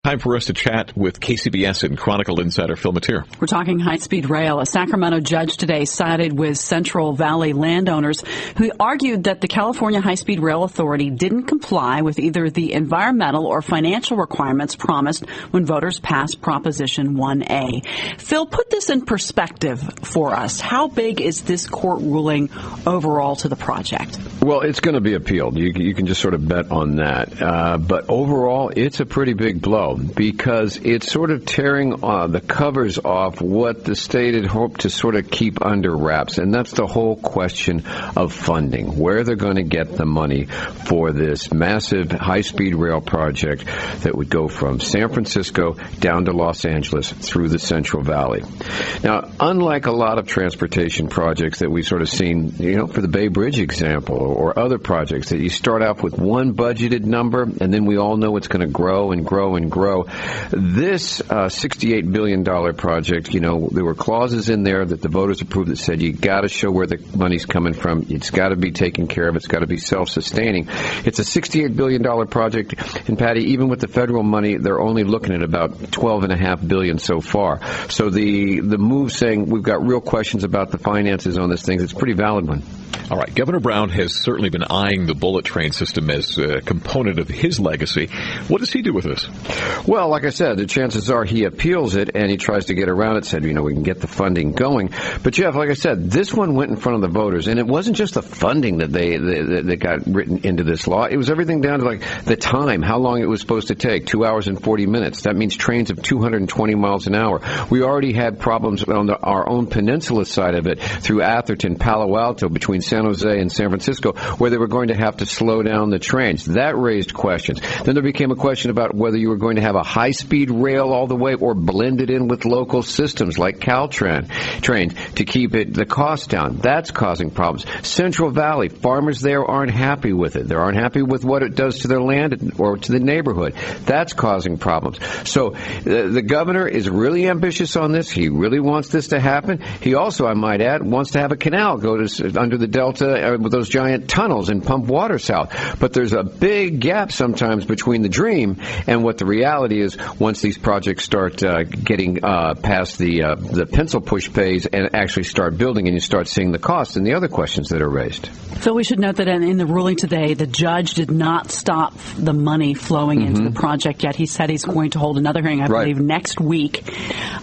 Time for us to chat with KCBS and Chronicle insider Phil Matier. We're talking high-speed rail. A Sacramento judge today sided with Central Valley landowners who argued that the California High-Speed Rail Authority didn't comply with either the environmental or financial requirements promised when voters passed Proposition 1A. Phil, put this in perspective for us. How big is this court ruling overall to the project? Well, it's going to be appealed. You can just sort of bet on that. But overall, it's a pretty big blow, because it's sort of tearing the covers off what the state had hoped to sort of keep under wraps, and that's the whole question of funding, where they're going to get the money for this massive high-speed rail project that would go from San Francisco down to Los Angeles through the Central Valley. Now, unlike a lot of transportation projects that we've sort of seen, for the Bay Bridge example, or other projects that you start off with one budgeted number, and then we all know it's going to grow and grow and grow. This $68 billion project, there were clauses in there that the voters approved that said you got to show where the money's coming from. It's got to be taken care of. It's got to be self-sustaining. It's a $68 billion project, and Patty, even with the federal money, they're only looking at about $12.5 billion so far. So the move saying we've got real questions about the finances on this thing, it's a pretty valid one. All right. Governor Brown has certainly been eyeing the bullet train system as a component of his legacy. What does he do with this? Well, like I said, the chances are he appeals it and he tries to get around it, said, we can get the funding going. But, Jeff, like I said, this one went in front of the voters, and it wasn't just the funding that they got written into this law. It was everything down to, the time, how long it was supposed to take, 2 hours and 40 minutes. That means trains of 220 miles an hour. We already had problems on our own peninsula side of it through Atherton, Palo Alto, between San Jose and San Francisco, where they were going to have to slow down the trains. That raised questions. Then there became a question about whether you were going to have a high-speed rail all the way or blend it in with local systems like Caltrain to keep the cost down. That's causing problems. Central Valley, farmers there aren't happy with it. They aren't happy with what it does to their land or to the neighborhood. That's causing problems. So the governor is really ambitious on this. He really wants this to happen. He also, I might add, wants to have a canal go under the Delta with those giant tunnels and pump water south. But there's a big gap sometimes between the dream and what the reality is once these projects start getting past the pencil push phase and actually start building, and you start seeing the costs and the other questions that are raised. Phil, we should note that in the ruling today, the judge did not stop the money flowing into the project yet. He said he's going to hold another hearing, I believe, next week.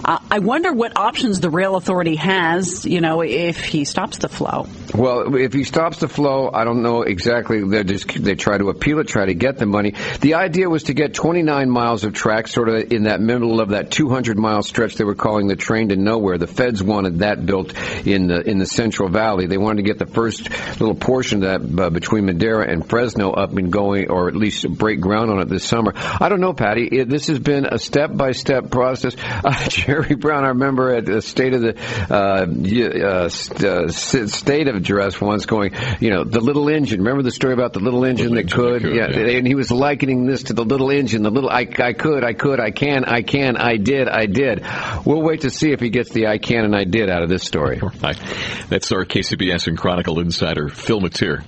I wonder what options the rail authority has, if he stops the flow. Well, if he stops the flow, I don't know exactly. They try to appeal it, try to get the money. The idea was to get 29 miles of track sort of in that middle of that 200-mile stretch they were calling the train to nowhere. The feds wanted that built in the Central Valley. They wanted to get the first little portion of that between Madera and Fresno up and going, or at least break ground on it this summer. I don't know, Patty. This has been a step-by-step process. Jerry Brown, I remember at the State of State of Address once going, the little engine. Remember the story about the little engine that could? Yeah, and he was likening this to the little engine, the little I could, I can, I did. We'll wait to see if he gets the I can and I did out of this story. Right. That's our KCBS and Chronicle insider, Phil Matier.